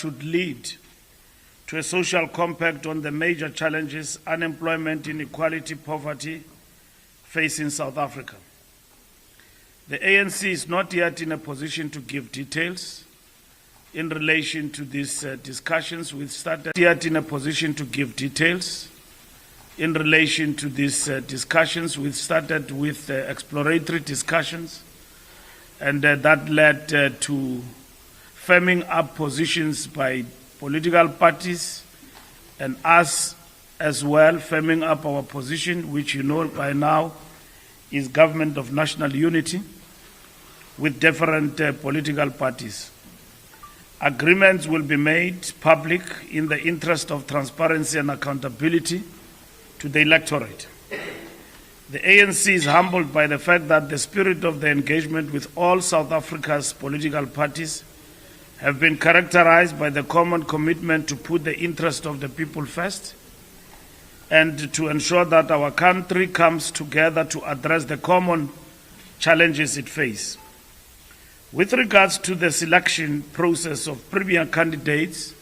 should lead to a social compact on the major challenges, unemployment, inequality, poverty, facing South Africa. The ANC is not yet in a position to give details in relation to these discussions. We started yet in a position to give details in relation to these discussions. We started with exploratory discussions, and that led to firming up positions by political parties and us as well, firming up our position, which you know by now is government of national unity with different political parties. Agreements will be made public in the interest of transparency and accountability to the electorate. The ANC is humbled by the fact that the spirit of the engagement with all South Africa's political parties have been characterized by the common commitment to put the interest of the people first and to ensure that our country comes together to address the common challenges it faces. With regards to the selection process of premier candidates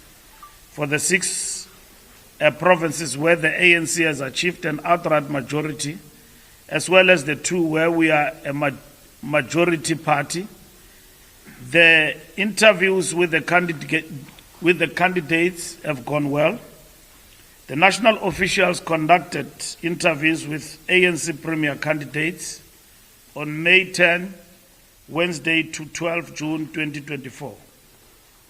for the 6 provinces where the ANC has achieved an outright majority, as well as the 2 where we are a majority party, the interviews with the candidates have gone well. The national officials conducted interviews with ANC premier candidates on May 10, Wednesday to 12 June 2024.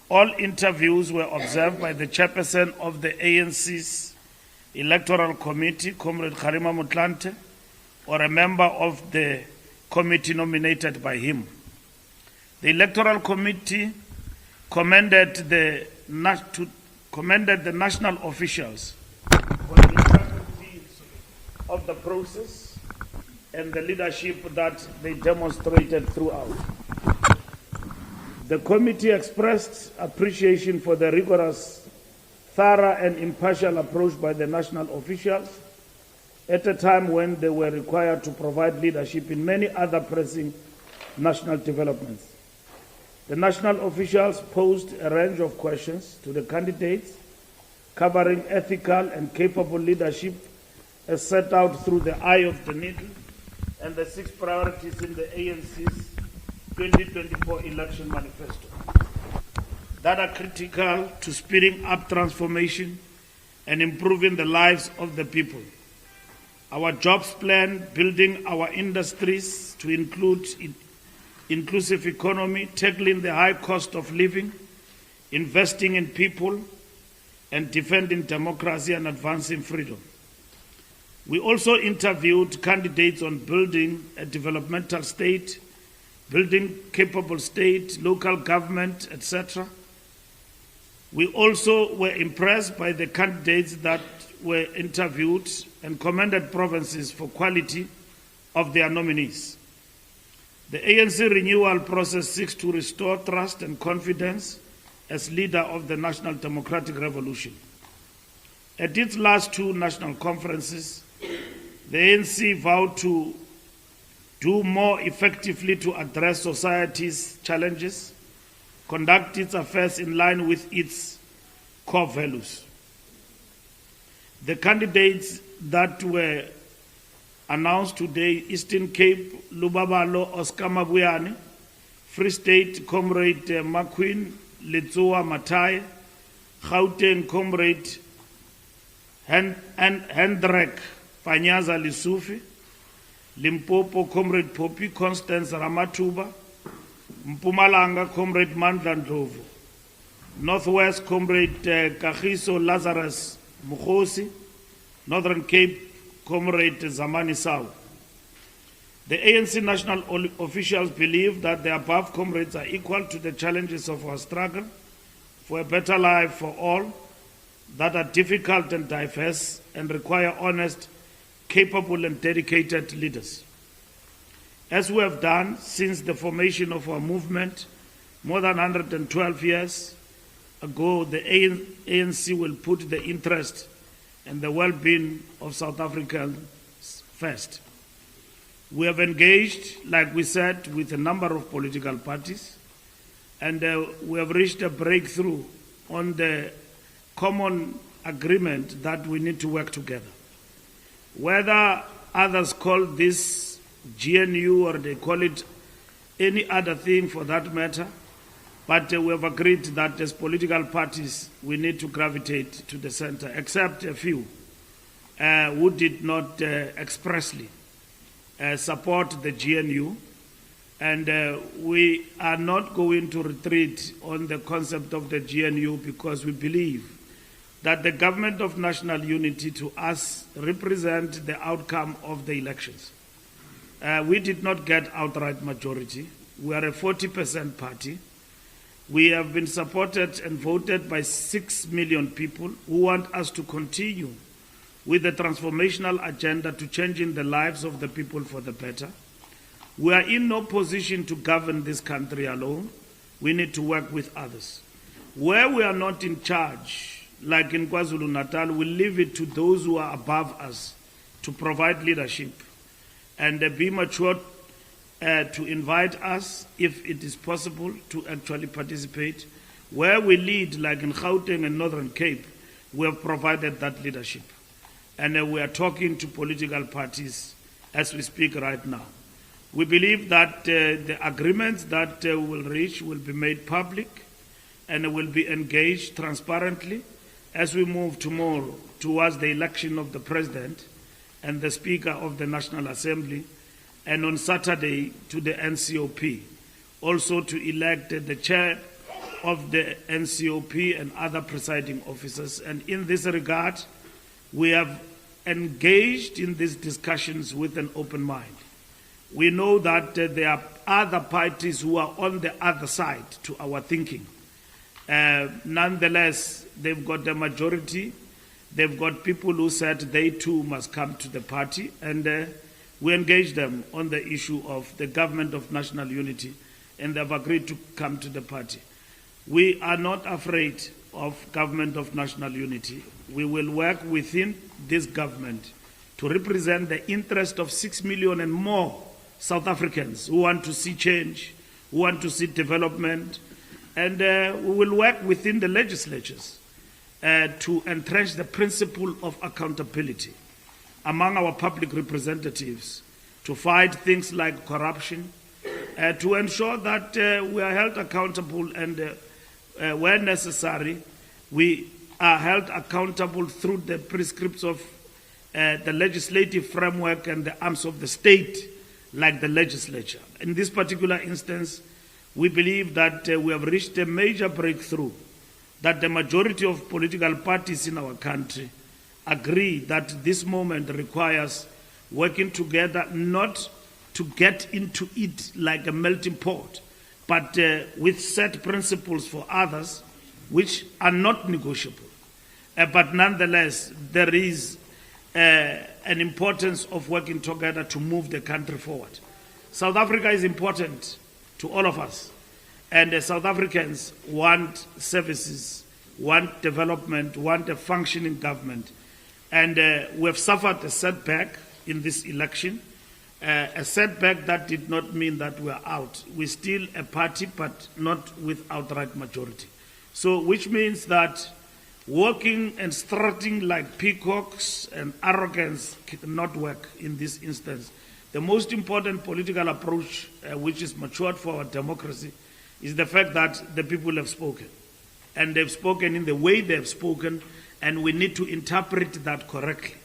All interviews were observed by the chairperson of the ANC's Electoral Committee, Comrade Kharima Motlanthe, or a member of the committee nominated by him. The Electoral Committee commended the national officials for the integrity of the process and the leadership that they demonstrated throughout. The committee expressed appreciation for the rigorous, thorough and impartial approach by the national officials at a time when they were required to provide leadership in many other pressing national developments. The national officials posed a range of questions to the candidates covering ethical and capable leadership as set out through the eye of the needle and the 6 priorities in the ANC's 2024 election manifesto that are critical to speeding up transformation and improving the lives of the people. Our jobs plan, building our industries to include inclusive economy, tackling the high cost of living, investing in people, and defending democracy and advancing freedom. We also interviewed candidates on building a developmental state, building capable state, local government, etc. We also were impressed by the candidates that were interviewed and commended provinces for quality of their nominees. The ANC renewal process seeks to restore trust and confidence as leader of the National Democratic Revolution. At its last 2 national conferences, the ANC vowed to do more effectively to address society's challenges, conduct its affairs in line with its core values. The candidates that were announced today: Eastern Cape, Lubabalo, Oscar Mabuyane; Free State, Comrade Makwin Letsoa Matai; Gauteng, Comrade Hendrek Panyaza Lisufi; Limpopo, Comrade Poppy Constance Ramatuba; Mpumalanga, Comrade Mandla Ndlovu; Northwest, Comrade Kagiso Lazarus Mukhosi; Northern Cape, Comrade Zamani Sau. The ANC national officials believe that the above comrades are equal to the challenges of our struggle for a better life for all, that are difficult and diverse and require honest, capable and dedicated leaders. As we have done since the formation of our movement more than 112 years ago, the ANC will put the interest and the well-being of South Africans first. We have engaged, like we said, with a number of political parties, and we have reached a breakthrough on the common agreement that we need to work together. Whether others call this GNU or they call it any other thing for that matter, but we have agreed that as political parties we need to gravitate to the center, except a few who did not expressly support the GNU. And we are not going to retreat on the concept of the GNU because we believe that the government of national unity to us represent the outcome of the elections. We did not get outright majority. We are a 40% party. We have been supported and voted by 6 million people who want us to continue with the transformational agenda to changing the lives of the people for the better. We are in no position to govern this country alone. We need to work with others. Where we are not in charge, like in KwaZulu-Natal, we leave it to those who are above us to provide leadership and be mature to invite us, if it is possible, to actually participate. Where we lead, like in Gauteng and Northern Cape, we have provided that leadership. And we are talking to political parties as we speak right now. We believe that the agreements that we will reach will be made public and will be engaged transparently as we move tomorrow towards the election of the President and the Speaker of the National Assembly, and on Saturday to the NCOP, also to elect the Chair of the NCOP and other presiding officers. And in this regard, we have engaged in these discussions with an open mind. We know that there are other parties who are on the other side to our thinking. Nonetheless, they've got the majority. They've got people who said they too must come to the party, and we engaged them on the issue of the government of national unity, and they've agreed to come to the party. We are not afraid of government of national unity. We will work within this government to represent the interest of 6 million and more South Africans who want to see change, who want to see development, and we will work within the legislatures to entrench the principle of accountability among our public representatives, to fight things like corruption, to ensure that we are held accountable, and where necessary, we are held accountable through the prescripts of the legislative framework and the arms of the state, like the legislature. In this particular instance, we believe that we have reached a major breakthrough, that the majority of political parties in our country agree that this moment requires working together, not to get into it like a melting pot, but with set principles for others which are not negotiable. But nonetheless, there is an importance of working together to move the country forward. South Africa is important to all of us, and South Africans want services, want development, want a functioning government. And we have suffered a setback in this election, a setback that did not mean that we are out. We're still a party, but not with outright majority. So, which means that walking and strutting like peacocks and arrogance cannot work in this instance. The most important political approach, which is matured for our democracy, is the fact that the people have spoken. And they've spoken in the way they've spoken, and we need to interpret that correctly.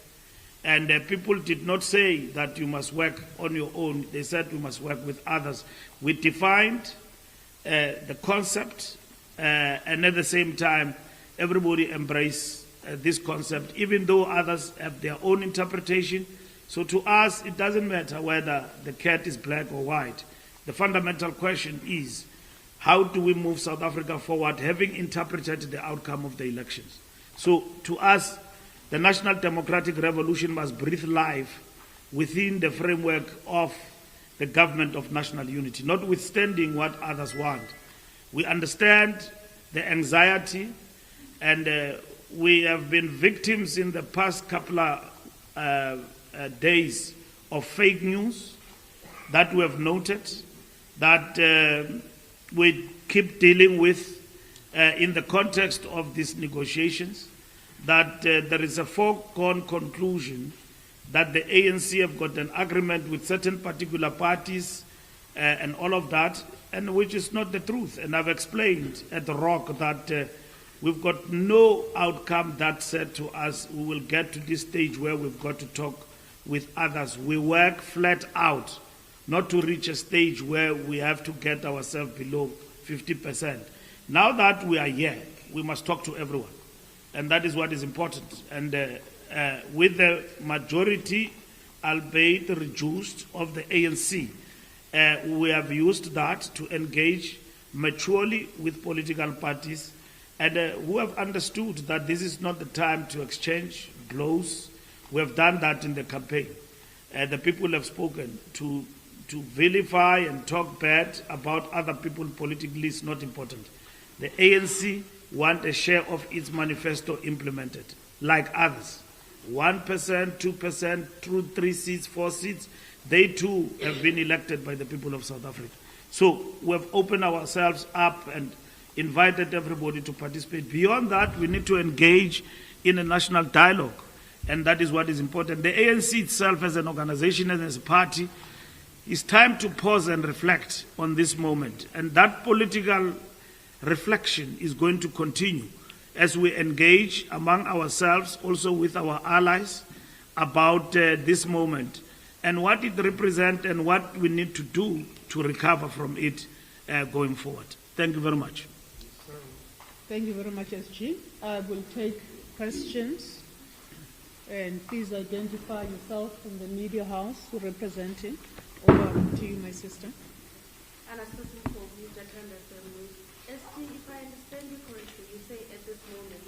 And people did not say that you must work on your own. They said we must work with others. We defined the concept, and at the same time, everybody embraced this concept, even though others have their own interpretation. So to us, it doesn't matter whether the cat is black or white. The fundamental question is, how do we move South Africa forward, having interpreted the outcome of the elections? So to us, the National Democratic Revolution must breathe life within the framework of the government of national unity, notwithstanding what others want. We understand the anxiety, and we have been victims in the past couple of days of fake news that we have noted, that we keep dealing with in the context of these negotiations, that there is a foregone conclusion that the ANC have got an agreement with certain particular parties and all of that, and which is not the truth. And I've explained at the Rock that we've got no outcome that said to us we will get to this stage where we've got to talk with others. We work flat out not to reach a stage where we have to get ourselves below 50%. Now that we are here, we must talk to everyone. And that is what is important. And with the majority, albeit reduced, of the ANC, we have used that to engage maturely with political parties and who have understood that this is not the time to exchange blows. We have done that in the campaign. The people have spoken to vilify and talk bad about other people politically is not important. The ANC want a share of its manifesto implemented, like others. 1%, 2%, 3 seats, 4 seats, they too have been elected by the people of South Africa. So we have opened ourselves up and invited everybody to participate. Beyond that, we need to engage in a national dialogue, and that is what is important. The ANC itself as an organization and as a party, it's time to pause and reflect on this moment, and that political reflection is going to continue as we engage among ourselves, also with our allies, about this moment and what it represents and what we need to do to recover from it going forward. Thank you very much. Thank you very much, SG. I will take questions, and please identify yourself from the media house you're representing. Over to you, my sister. SG, if I understand you correctly, you say at this moment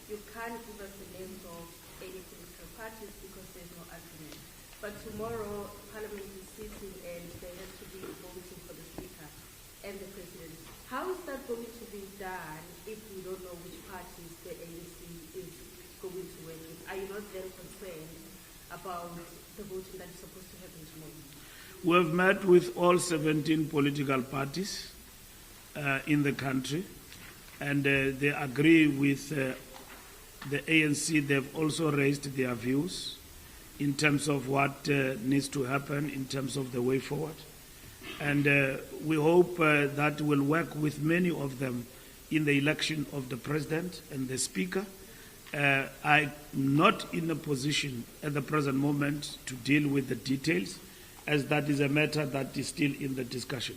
you can't give us the names of any political parties because there's no agreement. But tomorrow Parliament is sitting and there has to be voting for the Speaker and the President. How is that going to be done if we don't know which parties the ANC is going to work with? Are you not then concerned about the voting that is supposed to happen tomorrow? We have met with all 17 political parties in the country, and they agree with the ANC. They've also raised their views in terms of what needs to happen in terms of the way forward. And we hope that we'll work with many of them in the election of the President and the Speaker. I'm not in a position at the present moment to deal with the details, as that is a matter that is still in the discussion.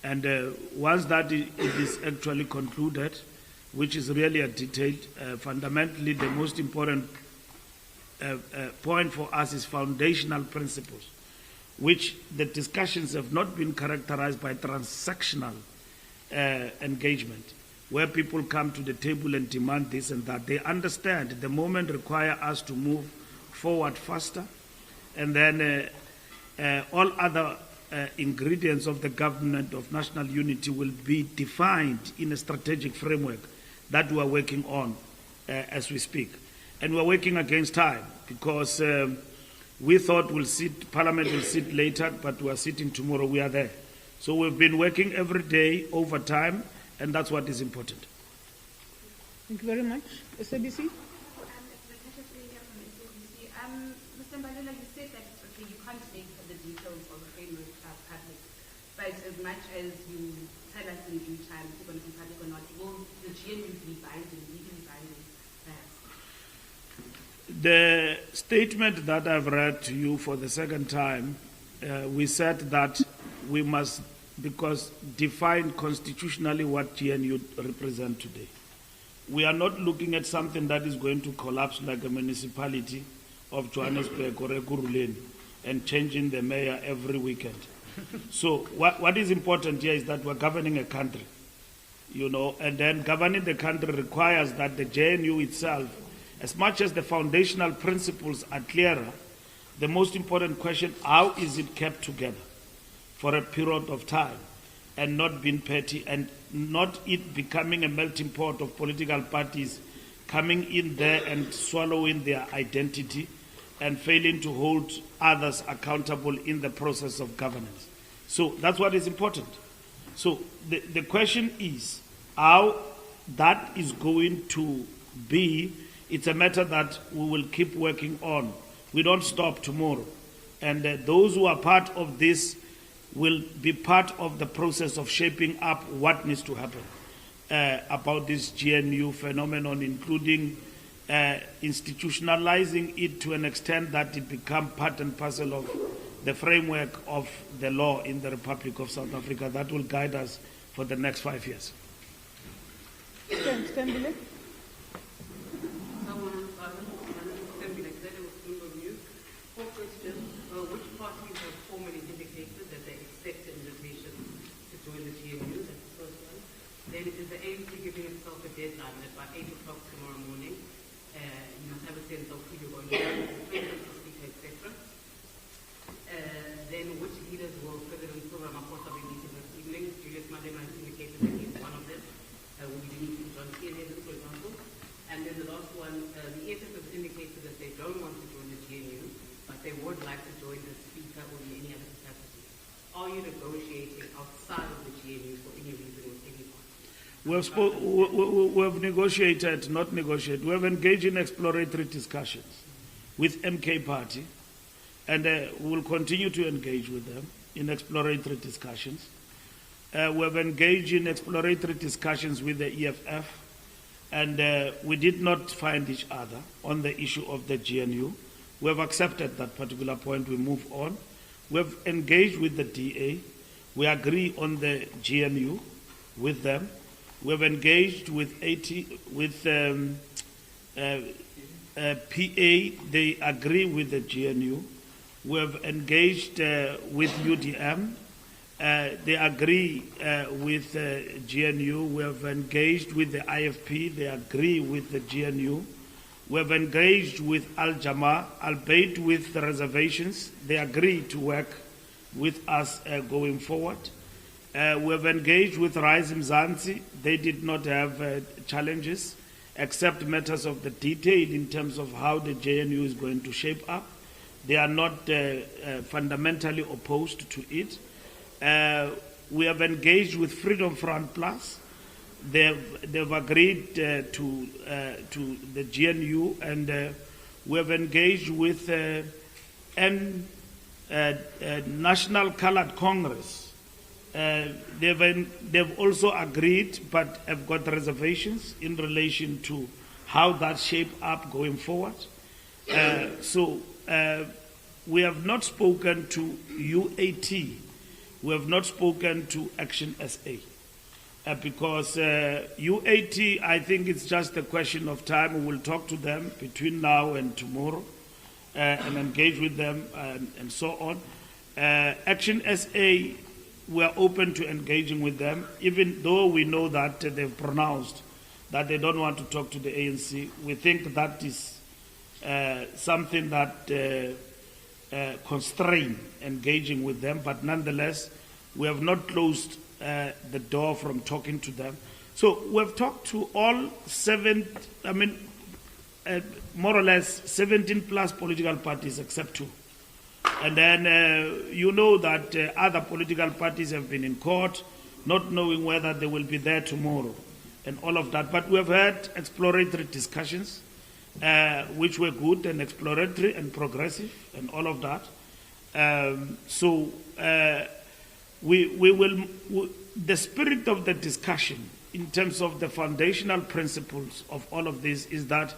And once that it is actually concluded, which is really a detailed, fundamentally the most important point for us is foundational principles, which the discussions have not been characterized by transactional engagement, where people come to the table and demand this and that. They understand the moment require us to move forward faster, and then all other ingredients of the government of national unity will be defined in a strategic framework that we are working on as we speak. And we are working against time because we thought Parliament will sit later, but we are sitting tomorrow, we are there. So we've been working every day over time, and that's what is important. Thank you very much. SABC? Mr. Mbalela, you said that you can't make the details of the framework public, but as much as you tell us in due time if you're going to be public or not, will the GNU be binding, legally binding, perhaps? The statement that I've read to you for the second time, we said that we must, because define constitutionally what GNU represent today. We are not looking at something that is going to collapse like a municipality of Johannesburg or Ekurhuleni and changing the mayor every weekend. So what is important here is that we're governing a country, and then governing the country requires that the JNU itself, as much as the foundational principles are clearer, the most important question, how is it kept together for a period of time and not being petty and not it becoming a melting pot of political parties coming in there and swallowing their identity and failing to hold others accountable in the process of governance. So that's what is important. So the question is, how that is going to be, it's a matter that we will keep working on. We don't stop tomorrow. And those who are part of this will be part of the process of shaping up what needs to happen about this GNU phenomenon, including institutionalizing it to an extent that it becomes part and parcel of the framework of the law in the Republic of South Africa. That will guide us for the next 5 years. Stembile. Which parties have formally indicated that they accept the invitation to join the GNU? That's the first one. Then is the ANC giving itself a deadline that by 8 o'clock tomorrow morning, you must have a sense of who you're going to be, the president, the speaker, etc. Then which leaders will President Cyril Ramaphosa be meeting this evening? Julius Malema has indicated that he's one of them. Will be meeting John Kennedy, for example. And then the last one, the EFF has indicated that they don't want to join the GNU, but they would like to join the speaker or in any other capacity. Are you negotiating outside of the GNU for any reason with anyone? We have negotiated, not negotiated. We have engaged in exploratory discussions with MK Party, and we will continue to engage with them in exploratory discussions. We have engaged in exploratory discussions with the EFF, and we did not find each other on the issue of the GNU. We have accepted that particular point. We move on. We have engaged with the DA. We agree on the GNU with them. We have engaged with PA. They agree with the GNU. We have engaged with UDM. They agree with GNU. We have engaged with the IFP. They agree with the GNU. We have engaged with Al-Jama, albeit with the reservations. They agree to work with us going forward. We have engaged with Rise Mzansi. They did not have challenges, except matters of the detail in terms of how the GNU is going to shape up. They are not fundamentally opposed to it. We have engaged with Freedom Front Plus. They've agreed to the GNU, and we have engaged with National Colored Congress. They've also agreed, but have got reservations in relation to how that shape up going forward. So we have not spoken to UAT. We have not spoken to Action SA. Because UAT, I think it's just a question of time. We will talk to them between now and tomorrow and engage with them and so on. Action SA, we are open to engaging with them, even though we know that they've pronounced that they don't want to talk to the ANC. We think that is something that constrain engaging with them, but nonetheless, we have not closed the door from talking to them. So we have talked to all more or less 17 plus political parties except 2. And then you know that other political parties have been in court, not knowing whether they will be there tomorrow and all of that. But we have had exploratory discussions, which were good and exploratory and progressive and all of that. The spirit of the discussion in terms of the foundational principles of all of this is that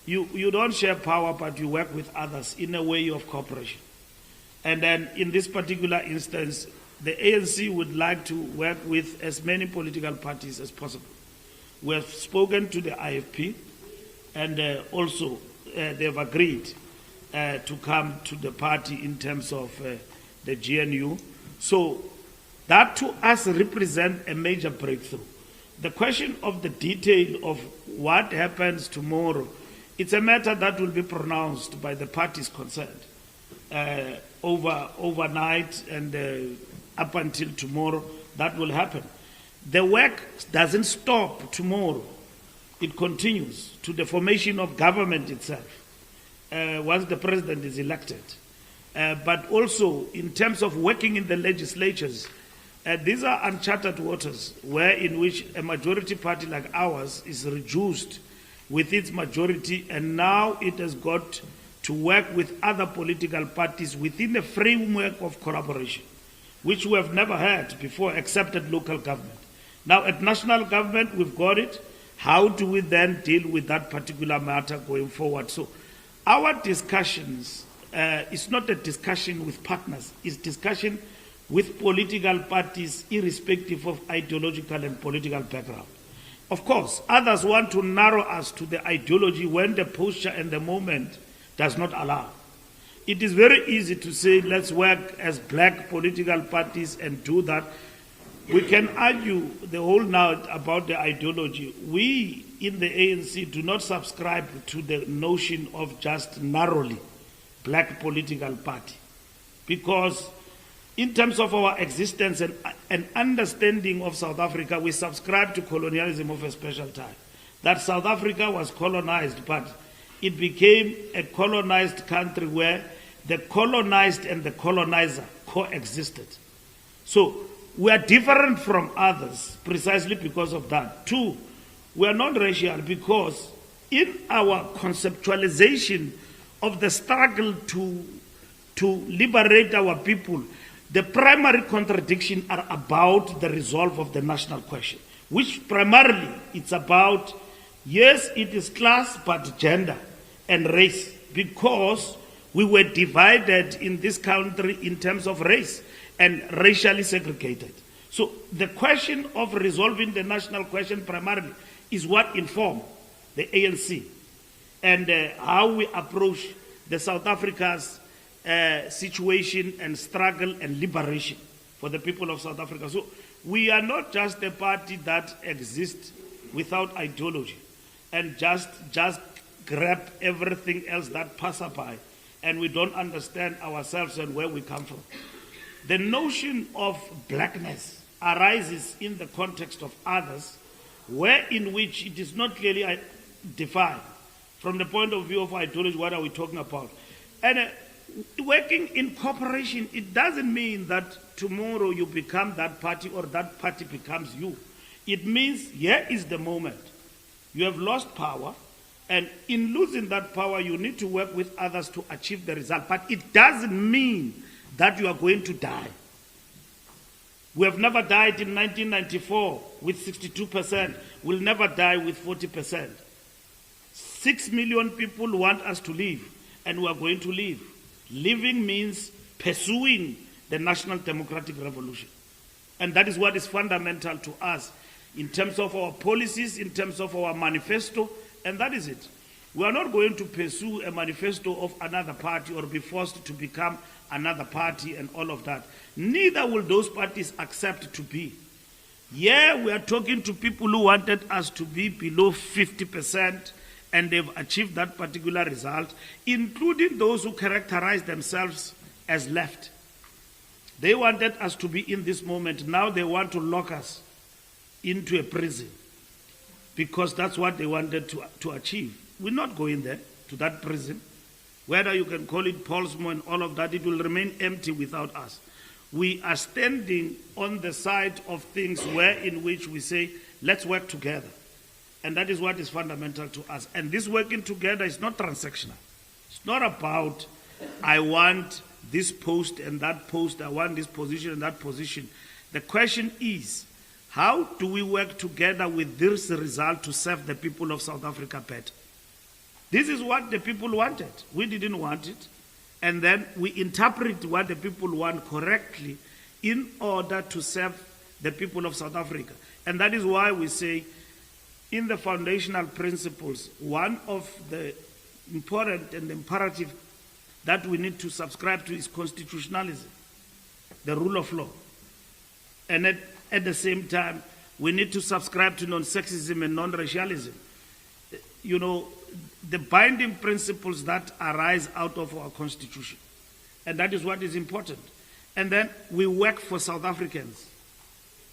you don't share power, but you work with others in a way of cooperation. And then in this particular instance, the ANC would like to work with as many political parties as possible. We have spoken to the IFP, and also they've agreed to come to the party in terms of the GNU. So that to us represents a major breakthrough. The question of the detail of what happens tomorrow, it's a matter that will be pronounced by the parties concerned overnight and up until tomorrow. That will happen. The work doesn't stop tomorrow. It continues to the formation of government itself once the president is elected. But also in terms of working in the legislatures, These are uncharted waters, where in which a majority party like ours is reduced with its majority, and now it has got to work with other political parties within a framework of collaboration, which we have never had before, except at local government. Now, at national government, we've got it. How do we then deal with that particular matter going forward? So, our discussions is not a discussion with partners, it's discussion with political parties, irrespective of ideological and political background. Of course, others want to narrow us to the ideology when the posture and the moment does not allow. It is very easy to say, let's work as black political parties and do that. We can argue the whole night about the ideology. We in the ANC do not subscribe to the notion of just narrowly black political party, because in terms of our existence and understanding of South Africa, we subscribe to colonialism of a special type. That South Africa was colonized, but it became a colonized country where the colonized and the colonizer coexisted. So we are different from others precisely because of that. Two, we are non-racial because in our conceptualization of the struggle to liberate our people, the primary contradiction are about the resolve of the national question, which primarily it's about, yes, it is class, but gender and race, because we were divided in this country in terms of race and racially segregated. So the question of resolving the national question primarily is what informed the ANC and how we approach the South Africa's situation and struggle and liberation for the people of South Africa. So we are not just a party that exists without ideology and just grab everything else that passes by, and we don't understand ourselves and where we come from. The notion of blackness arises in the context of others, where in which it is not clearly defined from the point of view of ideology. What are we talking about? And working in cooperation, it doesn't mean that tomorrow you become that party or that party becomes you. It means here is the moment. You have lost power, and in losing that power, you need to work with others to achieve the result. But it doesn't mean that you are going to die. We have never died in 1994 with 62%. We'll never die with 40%. 6 million people want us to live, and we are going to live. Living means pursuing the national democratic revolution. And that is what is fundamental to us in terms of our policies, in terms of our manifesto, and that is it. We are not going to pursue a manifesto of another party or be forced to become another party and all of that. Neither will those parties accept to be. Yeah, we are talking to people who wanted us to be below 50%, and they've achieved that particular result, including those who characterize themselves as left. They wanted us to be in this moment. Now they want to lock us into a prison because that's what they wanted to achieve. We're not going there, to that prison. Whether you can call it Paulsmo and all of that, it will remain empty without us. We are standing on the side of things where in which we say, let's work together. And that is what is fundamental to us. And this working together is not transactional. It's not about, I want this post and that post, I want this position and that position. The question is, how do we work together with this result to serve the people of South Africa better? This is what the people wanted. We didn't want it. And then we interpret what the people want correctly in order to serve the people of South Africa. And that is why we say, in the foundational principles, one of the important and imperative that we need to subscribe to is constitutionalism, the rule of law. And at the same time, we need to subscribe to non-sexism and non-racialism. You know, the binding principles that arise out of our constitution. And that is what is important. And then we work for South Africans.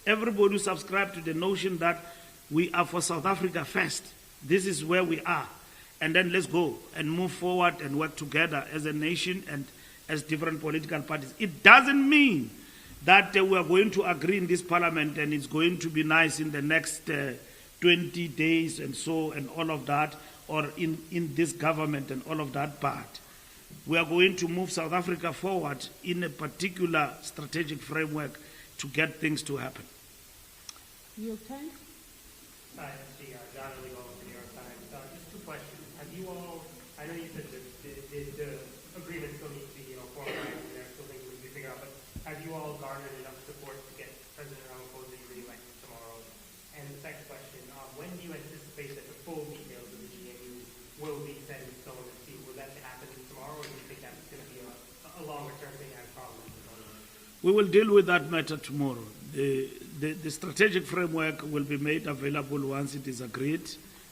Everybody who subscribes to the notion that we are for South Africa first. This is where we are. And then let's go and move forward and work together as a nation and as different political parties. It doesn't mean that we are going to agree in this parliament and it's going to be nice in the next 20 days and so and all of that, or in this government and all of that, but we are going to move South Africa forward in a particular strategic framework to get things to happen. New York Times? Hi, SG, John Lee Hall from the New York Times. Just two questions. Have you all, I know you said that the agreement still needs to be, formalized and there's still things that need to be figured out, but have you all garnered enough support to get President Ramaphosa re-elected tomorrow? And the second question, when do you anticipate that the full details of the GNU will be set in stone and see, will that happen tomorrow, or do you think that's going to be a longer-term thing as Parliament? We will deal with that matter tomorrow. The strategic framework will be made available once it is agreed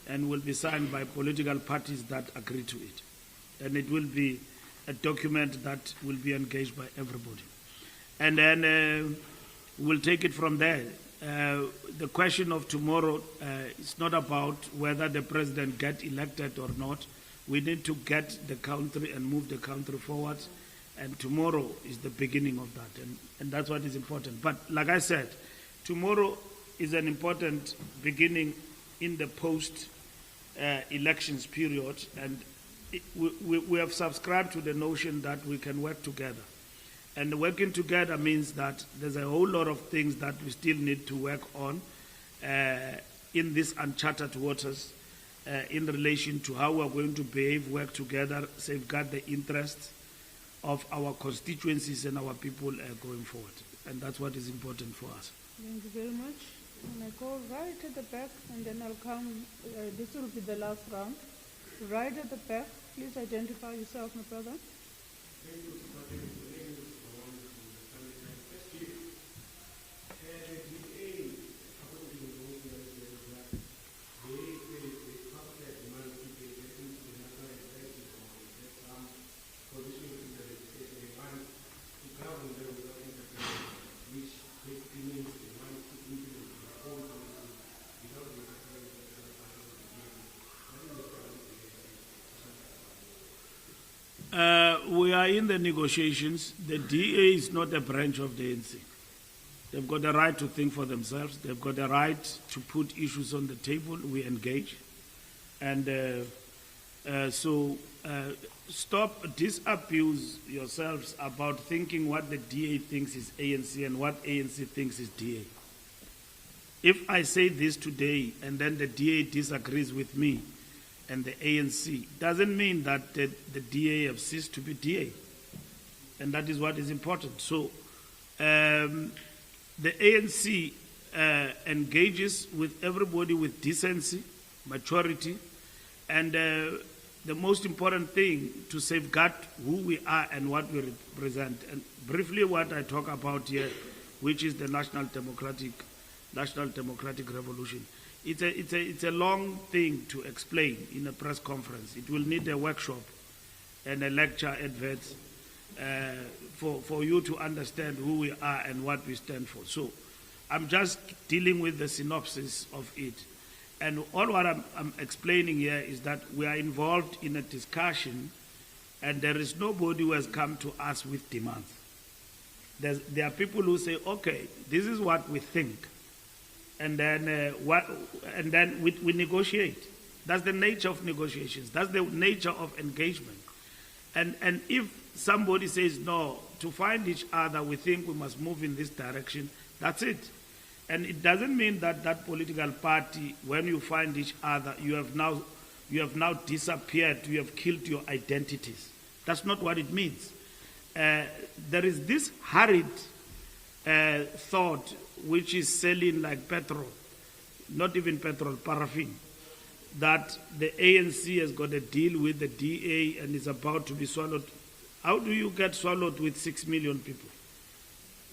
and will be signed by political parties that agree to it. And it will be a document that will be engaged by everybody. And then we'll take it from there. The question of tomorrow is not about whether the president gets elected or not. We need to get the country and move the country forward. And tomorrow is the beginning of that. And that's what is important. But like I said, tomorrow is an important beginning in the post-elections period. And we have subscribed to the notion that we can work together. And working together means that there's a whole lot of things that we still need to work on in these uncharted waters in relation to how we're going to behave, work together, safeguard the interests of our constituencies and our people going forward. And that's what is important for us. Thank you very much. And I go right at the back, and then I'll come. This will be the last round. Right at the back, please identify yourself, my brother. We are in the negotiations. The DA is not a branch of the ANC. They've got the right to think for themselves. They've got the right to put issues on the table. We engage. And so stop, disabuse yourselves about thinking what the DA thinks is ANC and what ANC thinks is DA. If I say this today and then the DA disagrees with me, and the ANC, doesn't mean that the DA have ceased to be DA. And that is what is important. So the ANC engages with everybody with decency, maturity, and the most important thing to safeguard who we are and what we represent. And briefly what I talk about here, which is the National Democratic Revolution. It's a long thing to explain in a press conference. It will need a workshop and a lecture advert for you to understand who we are and what we stand for. So I'm just dealing with the synopsis of it. And all what I'm explaining here is that we are involved in a discussion and there is nobody who has come to us with demands. There are people who say, okay, this is what we think. And then we negotiate. That's the nature of negotiations. That's the nature of engagement. And if somebody says, no, to find each other, we think we must move in this direction, that's it. And it doesn't mean that that political party, when you find each other, you have now disappeared, you have killed your identities. That's not what it means. There is this hurried thought which is selling like petrol, not even petrol, paraffin, that the ANC has got a deal with the DA and is about to be swallowed. How do you get swallowed with 6 million people?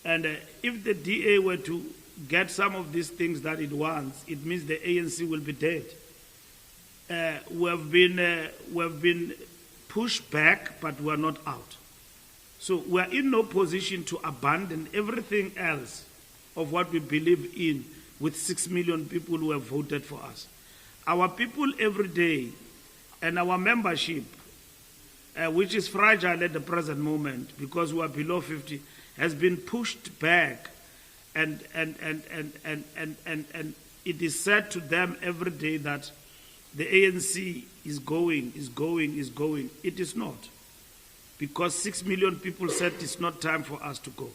And if the DA were to get some of these things that it wants, it means the ANC will be dead. We have been pushed back, but we are not out. So we are in no position to abandon everything else of what we believe in with 6 million people who have voted for us. Our people every day and our membership, which is fragile at the present moment because we are below 50, has been pushed back, and it is said to them every day that the ANC is going. It is not. Because 6 million people said it's not time for us to go.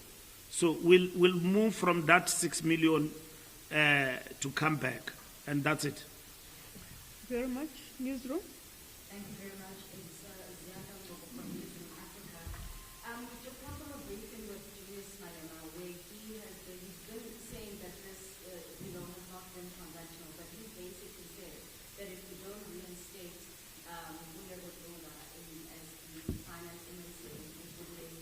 So we'll move from that 6 million to come back. And that's it. Very much. Newsroom. Thank you very much. It's Zianda Moko from Newsroom Africa. Just one from a briefing with Julius Malema, where he's been saying that this, has not been transactional, but he basically said that if we don't reinstate Bulelo Dula as the finance minister, it would mean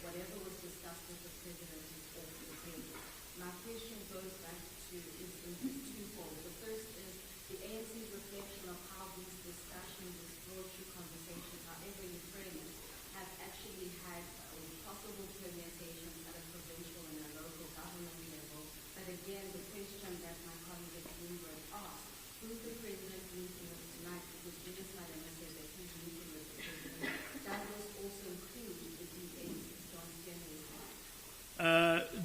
whatever was discussed with the president is off the table. My question goes back to is twofold. The first is the ANC's reflection of how these discussions, these broad-true conversations, however you frame it, have actually had possible permutations at a provincial and a local government level. But again, the question that my colleague at Bloomberg asked, who's the president meeting with tonight? Because Julius Malema said that he's meeting with the president. Does this also include the DA's John Steenhuisen?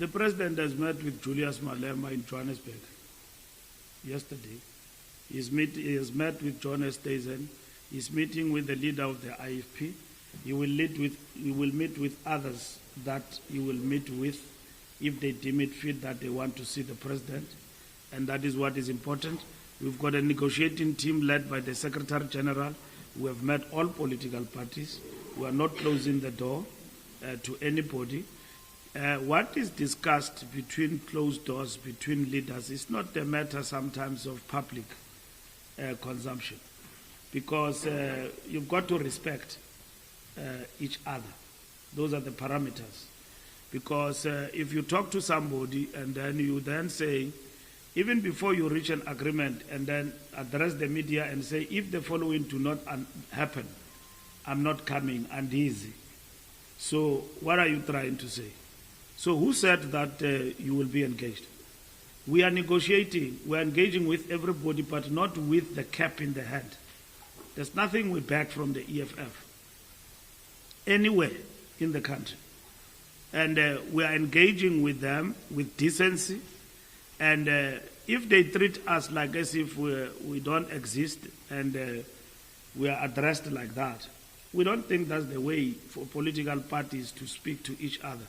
The president has met with Julius Malema in Johannesburg yesterday. He has met with John Steenhuisen. He's meeting with the leader of the IFP. He will meet with others that he will meet with if they deem it fit that they want to see the president. And that is what is important. We've got a negotiating team led by the Secretary General. We have met all political parties. We are not closing the door to anybody. What is discussed between closed doors, between leaders, is not a matter sometimes of public consumption, because you've got to respect each other. Those are the parameters. Because if you talk to somebody and then you then say, even before you reach an agreement, and then address the media and say, if the following do not happen, I'm not coming, uneasy. So what are you trying to say? So who said that you will be engaged? We are negotiating. We are engaging with everybody, but not with the cap in the hand. There's nothing we beg from the EFF anywhere in the country. And we are engaging with them with decency. And if they treat us like as if we don't exist and we are addressed like that, we don't think that's the way for political parties to speak to each other.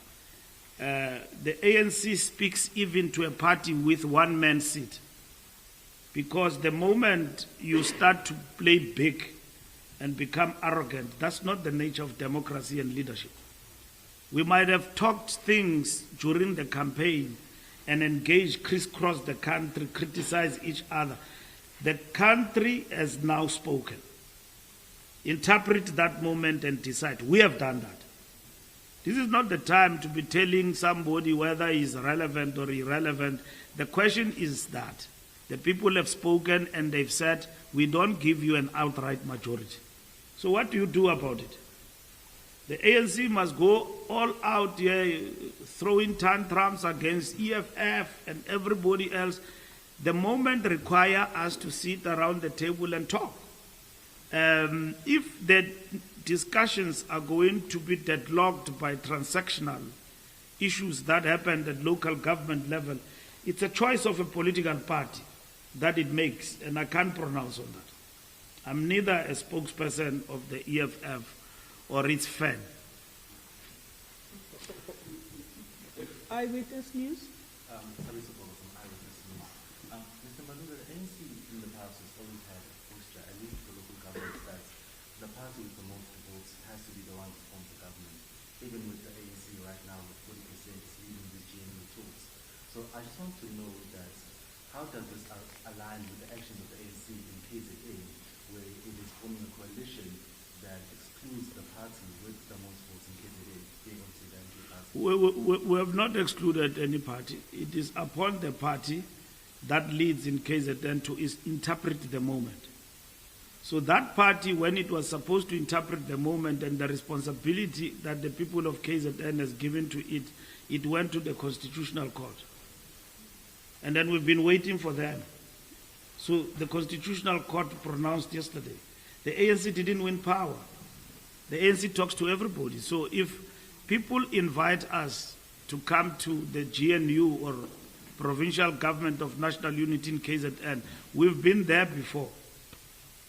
The ANC speaks even to a party with one man seat, because the moment you start to play big and become arrogant, that's not the nature of democracy and leadership. We might have talked things during the campaign and engaged, crisscross the country, criticize each other. The country has now spoken. Interpret that moment and decide. We have done that. This is not the time to be telling somebody whether he's relevant or irrelevant. The question is that the people have spoken and they've said, we don't give you an outright majority. So what do you do about it? The ANC must go all out here, throwing tantrums against EFF and everybody else. The moment require us to sit around the table and talk. If the discussions are going to be deadlocked by transactional issues that happened at local government level, it's a choice of a political party that it makes, and I can't pronounce on that. I'm neither a spokesperson of the EFF or its fan. Eyewitness News. Mr. Malula, the ANC in the past has always had a posture, at least for local governments, that the party with the most votes has to be the one to form the government. Even with the ANC right now, with 40% is leading the GNU talks. So I just want to know that how does this align with the actions of the ANC in KZN, where it is forming a coalition that excludes the party with the most votes in KZN being onto the MP party? We have not excluded any party. It is upon the party that leads in KZN to interpret the moment. So that party, when it was supposed to interpret the moment and the responsibility that the people of KZN has given to it, it went to the Constitutional Court. And then we've been waiting for them. So the Constitutional Court pronounced yesterday. The ANC didn't win power. The ANC talks to everybody. So if people invite us to come to the GNU or Provincial Government of National Unity in KZN, we've been there before.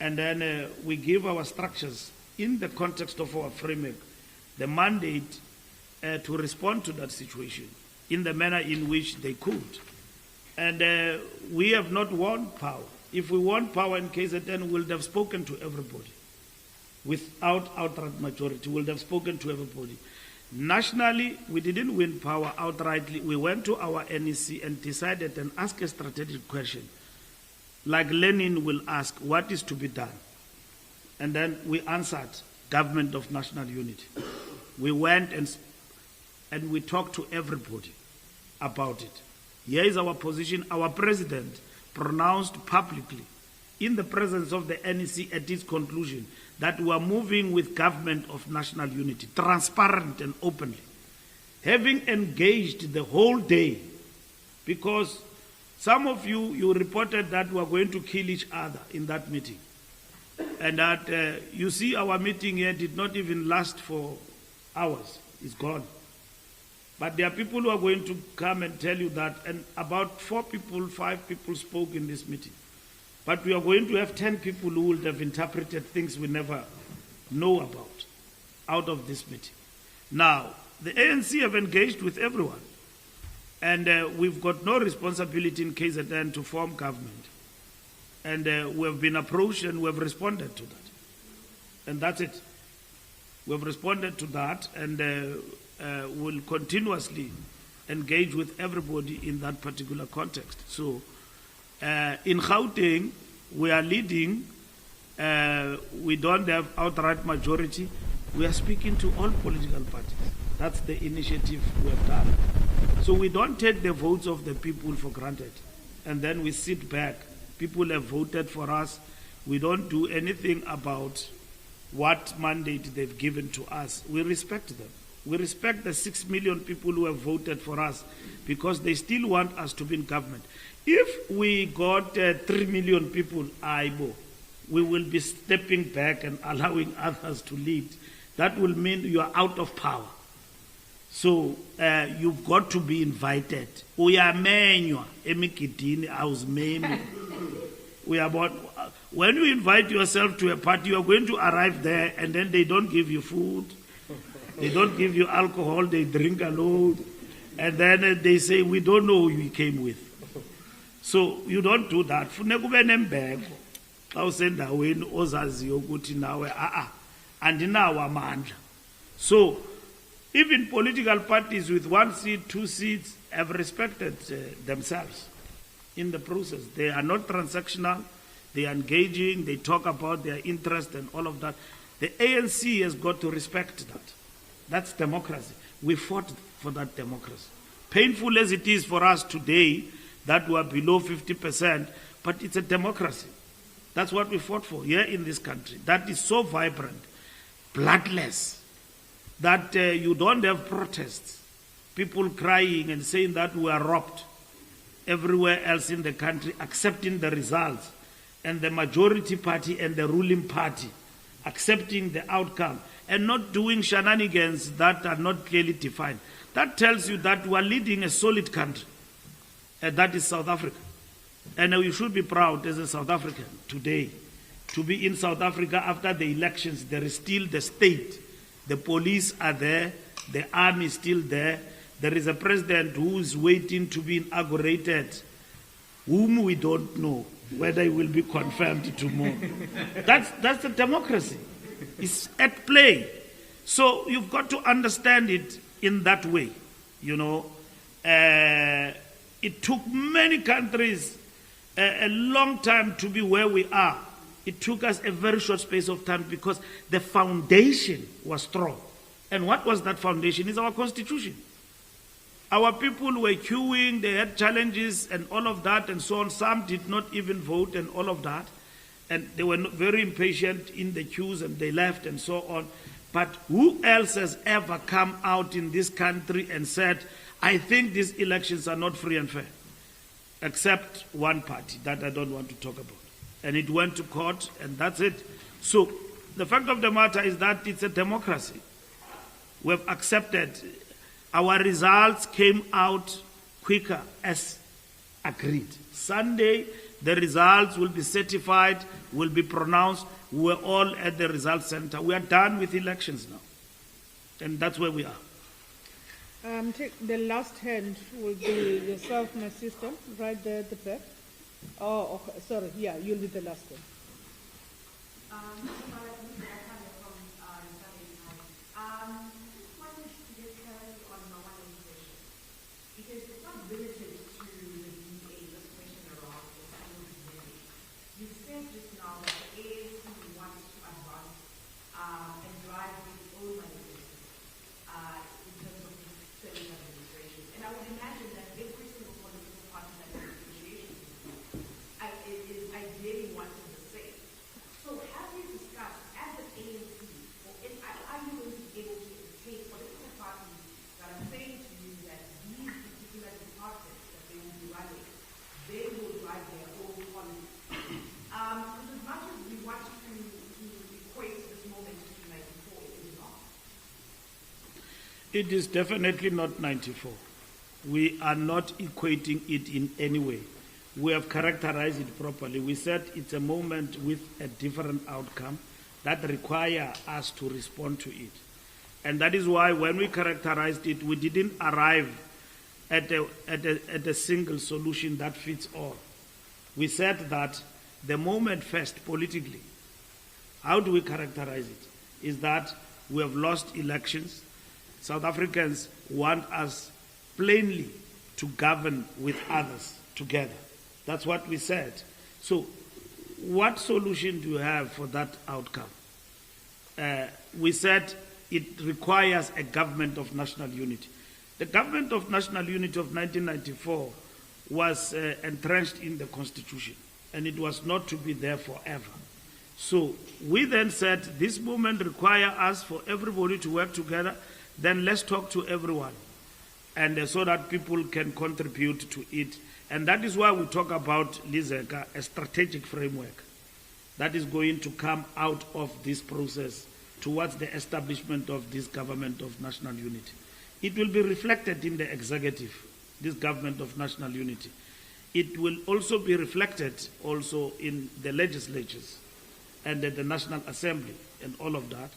And then we give our structures in the context of our framework, the mandate to respond to that situation in the manner in which they could. And we have not won power. If we won power in KZN, we would have spoken to everybody. Without outright majority, we would have spoken to everybody. Nationally, we didn't win power outrightly. We went to our NEC and decided and asked a strategic question. Like Lenin will ask, what is to be done? And then we answered, Government of National Unity. We went and we talked to everybody about it. Here is our position. Our president pronounced publicly in the presence of the NEC at its conclusion that we are moving with Government of National Unity, transparent and openly. Having engaged the whole day, because some of you reported that we are going to kill each other in that meeting. And that, you see, our meeting here did not even last for hours. It's gone. But there are people who are going to come and tell you that, and about 4 people, 5 people spoke in this meeting. But we are going to have 10 people who will have interpreted things we never know about out of this meeting. Now, the ANC have engaged with everyone. And we've got no responsibility in KZN to form government. And we have been approached and we have responded to that. And that's it. We have responded to that and will continuously engage with everybody in that particular context. So in Gauteng, we are leading. We don't have outright majority. We are speaking to all political parties. That's the initiative we have done. So we don't take the votes of the people for granted. And then we sit back. People have voted for us. We don't do anything about what mandate they've given to us. We respect them. We respect the 6 million people who have voted for us because they still want us to be in government. If we got 3 million people, we will be stepping back and allowing others to lead. That will mean you are out of power. So you've got to be invited. We are when you invite yourself to a party, you are going to arrive there and then they don't give you food. They don't give you alcohol, they drink alone. And then they say, we don't know who you came with. So you don't do that. So even political parties with 1 seat, 2 seats have respected themselves in the process. They are not transactional. They are engaging. They talk about their interest and all of that. The ANC has got to respect that. That's democracy. We fought for that democracy. Painful as it is for us today that we are below 50%, but it's a democracy. That's what we fought for here in this country. That is so vibrant, bloodless, that you don't have protests, people crying and saying that we are robbed everywhere else in the country, accepting the results, and the majority party and the ruling party accepting the outcome and not doing shenanigans that are not clearly defined. That tells you that we are leading a solid country, and that is South Africa. And you should be proud as a South African today to be in South Africa after the elections. There is still the state. The police are there. The army is still there. There is a president who is waiting to be inaugurated, whom we don't know whether he will be confirmed tomorrow. That's the democracy. It's at play. So you've got to understand it in that way. You know, it took many countries a long time to be where we are. It took us a very short space of time because the foundation was strong. And what was that foundation? It's our constitution. Our people were queuing, they had challenges and all of that and so on. Some did not even vote and all of that. And they were very impatient in the queues and they left and so on. But who else has ever come out in this country and said, I think these elections are not free and fair? Except one party that I don't want to talk about. And it went to court and that's it. So the fact of the matter is that it's a democracy. We have accepted. Our results came out quicker as agreed. Sunday, the results will be certified, will be pronounced. We're all at the results center. We are done with elections now. And that's where we are. The last hand will be yourself, my sister, right there at the back. Oh, okay. Sorry. Yeah, you'll be the last one. Because it's not limited to the DA, this question around the single community. You said just now that the ANC wants to advance and drive its own manifesto in terms of the serving administration. And I would imagine that every single political party that is in negotiations is ideally wanting the same. So have you discussed as the ANC, or are you going to be able to take political parties that are saying to you that these particular departments that they will be running, they will drive their own policy? Because as much as we want to equate this moment to 94, it is not. It is definitely not 94. We are not equating it in any way. We have characterized it properly. We said it's a moment with a different outcome that require us to respond to it. And that is why when we characterized it, we didn't arrive at a single solution that fits all. We said that the moment first, politically, how do we characterize it? Is that we have lost elections. South Africans want us plainly to govern with others together. That's what we said. So what solution do you have for that outcome? We said it requires a government of national unity. The government of national unity of 1994 was entrenched in the Constitution, and it was not to be there forever. So we then said this movement requires us for everybody to work together, then let's talk to everyone, and so that people can contribute to it. And that is why we talk about Lizeka, a strategic framework that is going to come out of this process towards the establishment of this government of national unity. It will be reflected in the executive, this government of national unity. It will also be reflected also in the legislatures and the National Assembly and all of that.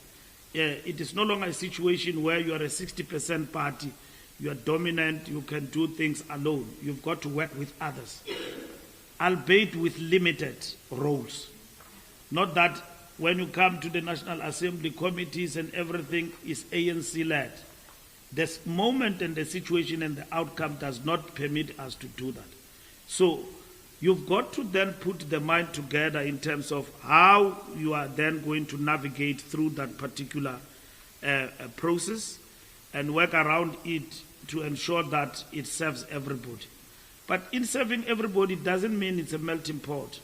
It is no longer a situation where you are a 60% party, you are dominant, you can do things alone. You've got to work with others, albeit with limited roles. Not that when you come to the National Assembly committees and everything is ANC-led. This moment and the situation and the outcome does not permit us to do that. So you've got to then put the mind together in terms of how you are then going to navigate through that particular process and work around it to ensure that it serves everybody. But in serving everybody doesn't mean it's a melting pot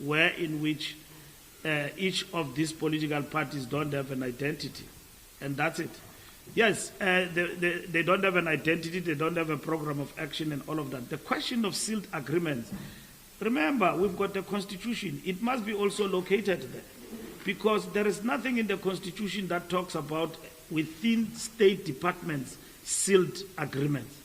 where in which each of these political parties don't have an identity. And that's it. Yes, they don't have an identity, they don't have a program of action and all of that. The question of sealed agreements, remember, we've got the Constitution. It must be also located there. Because there is nothing in the Constitution that talks about within state departments sealed agreements.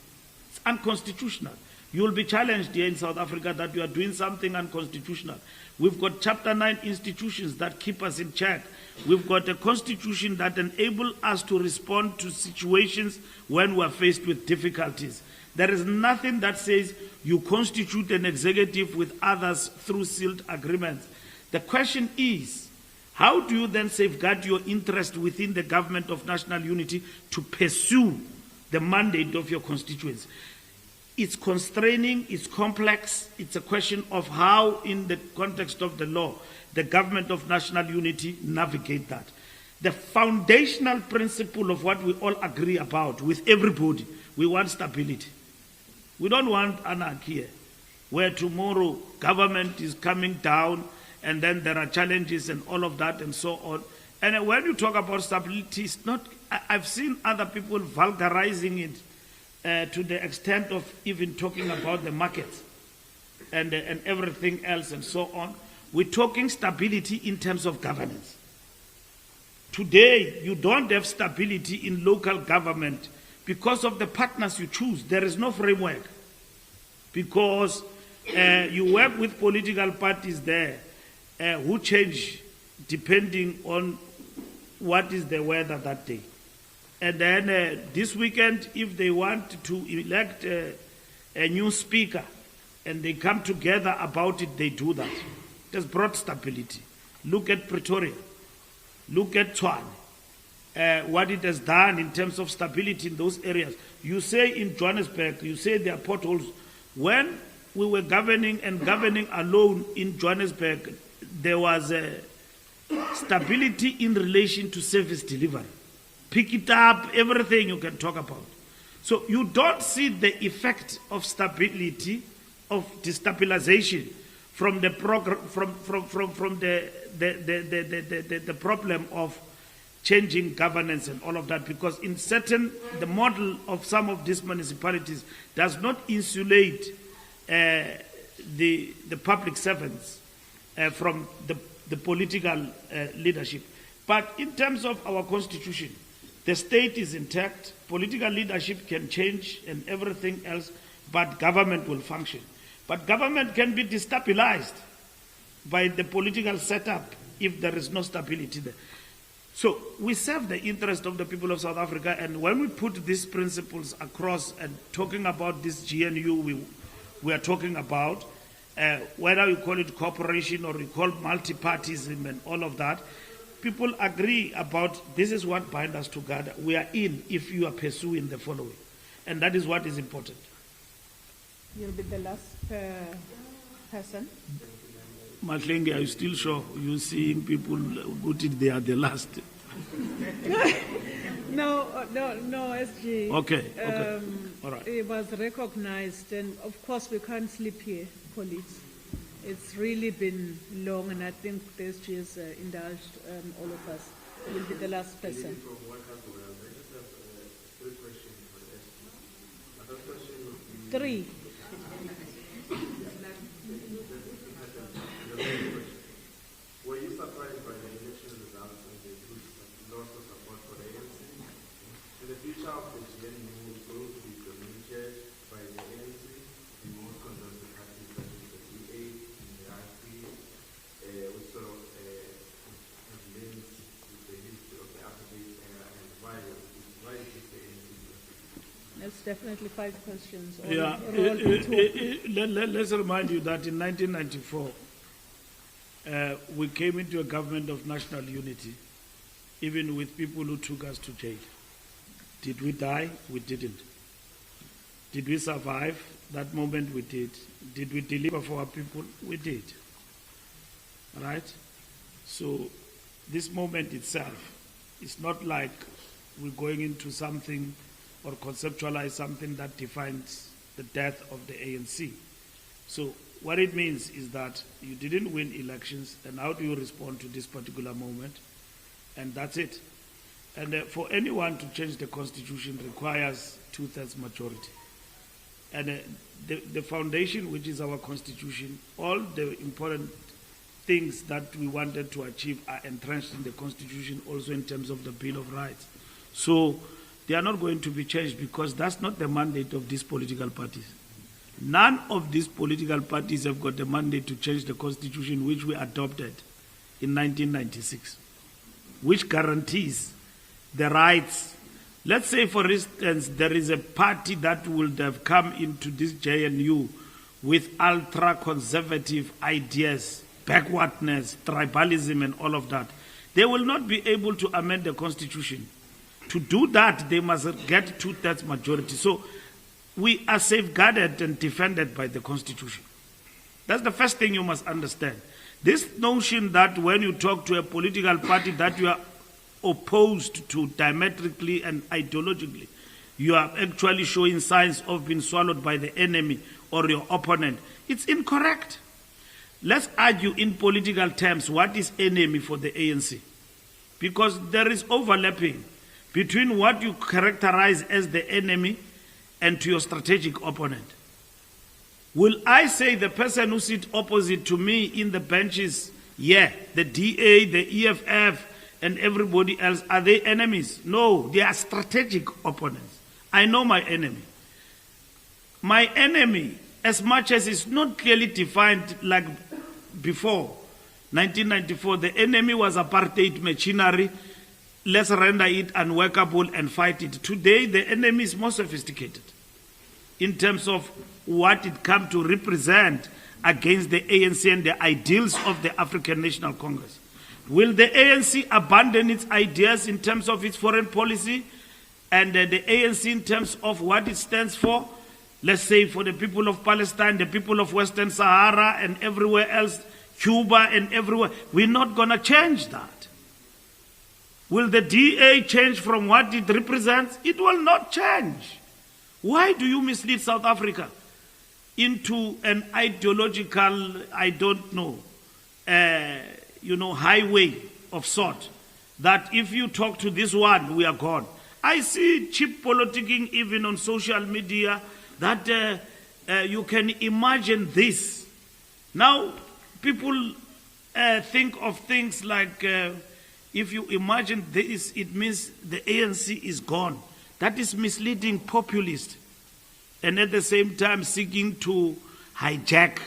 It's unconstitutional. You will be challenged here in South Africa that you are doing something unconstitutional. We've got Chapter 9 institutions that keep us in check. We've got a constitution that enables us to respond to situations when we are faced with difficulties. There is nothing that says you constitute an executive with others through sealed agreements. The question is, how do you then safeguard your interest within the government of national unity to pursue the mandate of your constituents? It's constraining, it's complex, it's a question of how, in the context of the law, the government of national unity navigate that. The foundational principle of what we all agree about with everybody, we want stability. We don't want anarchy, where tomorrow government is coming down and then there are challenges and all of that and so on. And when you talk about stability, it's not, I've seen other people vulgarizing it to the extent of even talking about the markets and everything else and so on. We're talking stability in terms of governance. Today, you don't have stability in local government because of the partners you choose. There is no framework. Because you work with political parties there who change depending on what is the weather that day. And then this weekend, if they want to elect a new speaker and they come together about it, they do that. It has brought stability. Look at Pretoria. Look at Tshwane. What it has done in terms of stability in those areas. You say in Johannesburg, you say there are potholes. When we were governing alone in Johannesburg, there was stability in relation to service delivery. Pick it up, everything you can talk about. So you don't see the effect of stability, of destabilization from the the problem of changing governance and all of that, because in the model of some of these municipalities does not insulate the public servants from the political leadership. But in terms of our constitution, the state is intact, political leadership can change and everything else, but government will function. But government can be destabilized by the political setup if there is no stability there. So we serve the interest of the people of South Africa, and when we put these principles across and talking about this GNU we are talking about, whether you call it cooperation or you call multi-partyism and all of that, people agree about this is what binds us together. We are in if you are pursuing the following. And that is what is important. You'll be the last person. Mahlengi, are you still sure? You seeing people put it, they are the last. No, SG. Okay. All right. It was recognized, and of course we can't sleep here, colleagues. It's really been long, and I think the SG has indulged all of us. You'll be the last person. Three. Were you surprised by the election results and the loss of support for the ANC? In the future of the GNU is going to be dominated by the ANC, the most conservative parties such as the DA and the RP, which sort of have links with the history of the apartheid era and violence. Why is this the ANC? That's definitely 5 questions. Yeah, let's remind you that in 1994, we came into a government of national unity, even with people who took us to jail. Did we die? We didn't. Did we survive? That moment we did. Did we deliver for our people? We did. Right? So this moment itself is not like we're going into something or conceptualize something that defines the death of the ANC. So what it means is that you didn't win elections, and how do you respond to this particular moment? And that's it. And for anyone to change the constitution requires 2/3 majority. And the foundation, which is our constitution, all the important things that we wanted to achieve are entrenched in the constitution, also in terms of the Bill of Rights. So they are not going to be changed because that's not the mandate of these political parties. None of these political parties have got the mandate to change the constitution which we adopted in 1996, which guarantees the rights. Let's say, for instance, there is a party that would have come into this JNU with ultra-conservative ideas, backwardness, tribalism, and all of that. They will not be able to amend the constitution. To do that, they must get 2/3 majority. So we are safeguarded and defended by the constitution. That's the first thing you must understand. This notion that when you talk to a political party that you are opposed to diametrically and ideologically, you are actually showing signs of being swallowed by the enemy or your opponent. It's incorrect. Let's argue in political terms what is enemy for the ANC. Because there is overlapping between what you characterize as the enemy and to your strategic opponent. Will I say the person who sits opposite to me in the benches, yeah, the DA, the EFF, and everybody else, are they enemies? No, they are strategic opponents. I know my enemy. My enemy, as much as it's not clearly defined like before 1994, the enemy was apartheid machinery. Let's render it unworkable and fight it. Today, the enemy is more sophisticated in terms of what it comes to represent against the ANC and the ideals of the African National Congress. Will the ANC abandon its ideas in terms of its foreign policy and the ANC in terms of what it stands for? Let's say for the people of Palestine, the people of Western Sahara and everywhere else, Cuba and everywhere. We're not going to change that. Will the DA change from what it represents? It will not change. Why do you mislead South Africa into an ideological, I don't know, highway of sort, that if you talk to this one, we are gone? I see cheap politicking even on social media, that you can imagine this. Now, people think of things like, if you imagine this, it means the ANC is gone. That is misleading, populist, and at the same time seeking to hijack